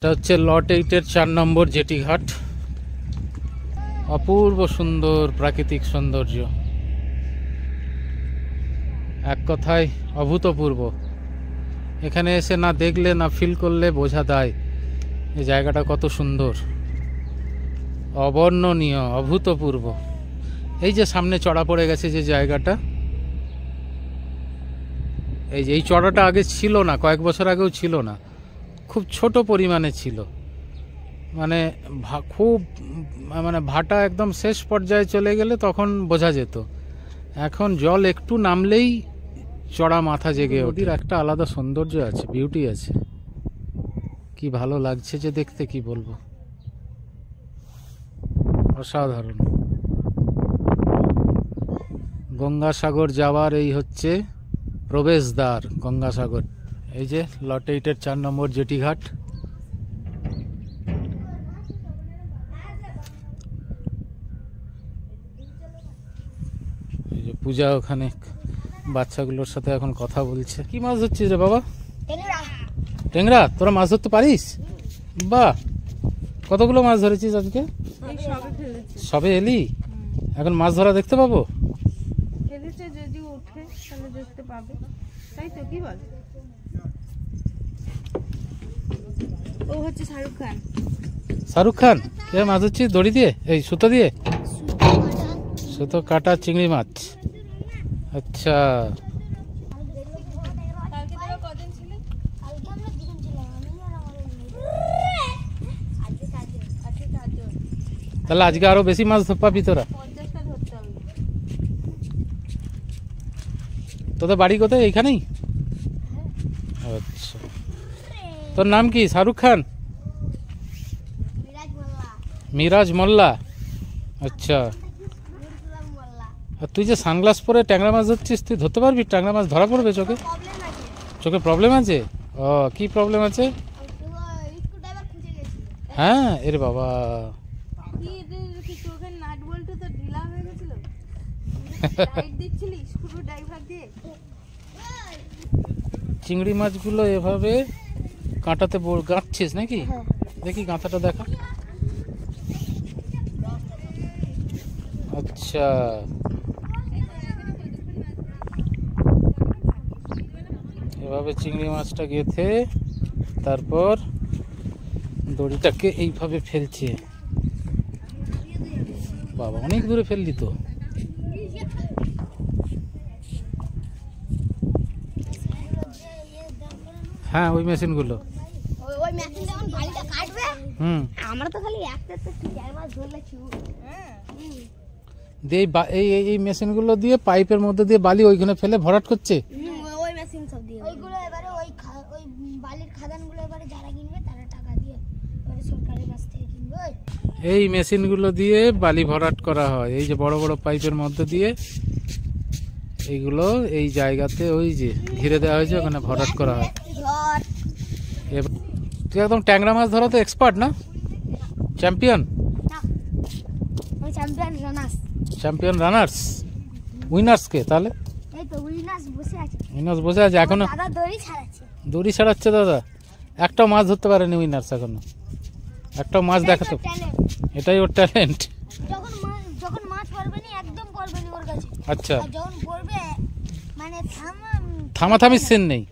এটা হচ্ছে লট 8-এর 4 নম্বর জেটি ঘাট। অপূর্ব সুন্দর প্রাকৃতিক সৌন্দর্য, এক কথায় অভূতপূর্ব। এখানে এসে না দেখলে না ফিল করলে বোঝা যায় এই জায়গাটা কত সুন্দর, অবর্ণনীয়, অভূতপূর্ব। এই যে সামনে চড়া পড়ে গেছে যে জায়গাটা, এই চড়াটা আগে ছিল না, কয়েক বছর আগেও ছিল না, খুব ছোট পরিমাণে ছিল। মানে খুব ভাটা একদম শেষ পর্যায়ে চলে গেলে তখন বোঝা যেত। এখন জল একটু নামলেই চড়া মাথা জেগে ওঠে। একটা আলাদা সৌন্দর্য আছে, বিউটি আছে, কি ভালো লাগছে যে দেখতে, কি বলবো, অসাধারণ। গঙ্গাসাগর যাওয়ার এই হচ্ছে প্রবেশদ্বার, গঙ্গাসাগর। এই যে লট 8-এর 4 নম্বর জেটি ঘাট। এই যে পূজা ওখানে বাচ্চাগুলোর সাথে এখন কথা বলছে। কি মাছ ধরছিস রে বাবা? টেংরা। তোরা মাছ ধরতে পারিস? বাহ, কতগুলো মাছ ধরেছিস আজকে? সবে এলি? এখন মাছ ধরা দেখতে পাবো? যদি ওঠে তাহলে দেখতে পাবে, তাই তো? কি বল? ও হচ্ছে শাহরুখ খান। শাহরুখ খান? কে মাছ ধরছিস? দড়ি দিয়ে? এই সুতো দিয়ে? সুতো কাটা চিংড়ি মাছ। আচ্ছা, তাহলে আজকে আরো বেশি মাছ পাবি তোরা। তোদের বাড়ি কোথায়? এইখানেই? আচ্ছা, তোর নাম কি? শাহরুখ খান? মিরাজ মোল্লা। আচ্ছা, আর তুই যে সানগ্লাস পরে ট্যাংরা মাছ ধরছিস, তুই ধরতে পারবি? ট্যাংরা মাছ ধরা পড়বে চোখে? চোখে প্রবলেম আছে? ও, কি প্রবলেম আছে? হ্যাঁ, এরে বাবা। চিংড়ি মাছগুলো এভাবে কাঁটাতে গাঁথছিস নাকি? দেখি গাঁথাটা দেখা। আচ্ছা, এভাবে চিংড়ি মাছটা গেঁথে তারপর দড়িটাকে এইভাবে ফেলছে। বাবা, অনেক দূরে ফেললি তো। হ্যাঁ, ওই মেশিনগুলো। আমরা তো খালি একটা মাছ ধরলেছি। এই মেশিনগুলো দিয়ে পাইপের মধ্যে দিয়ে বালি ওইখানে ফেলে ভরাট করছে। ওই মেশিন সব দিয়ে ওইগুলো এবারে ওই বালির খাদানগুলো এবারে যারা কিনবে তারা টাকা দিয়ে এবারে সরকারের কাছ থেকে কিনবে। এই মেশিনগুলো দিয়ে বালি ভরাট করা হয়, এই যে বড় বড় পাইপের মধ্যে দিয়ে এইগুলো এই জায়গাতে ওই যে ঘিরে দেওয়া হয়েছে, ওখানে ভরাট করা হয়। তুই একদম ট্যাংরা মাছ ধরাতে এক্সপার্ট না? চ্যাম্পিয়ন? Champion runners? উইনার্স কে তাহলে? উইনার্স বসে আছে এখনো, দড়ি ছাড়াচ্ছে দাদা। একটাও মাছ ধরতে পারেনি উইনার্স এখনো, একটাও মাছ দেখাতে। এটাই ওর ট্যালেন্ট। আচ্ছা, থামাথামির সিন নেই।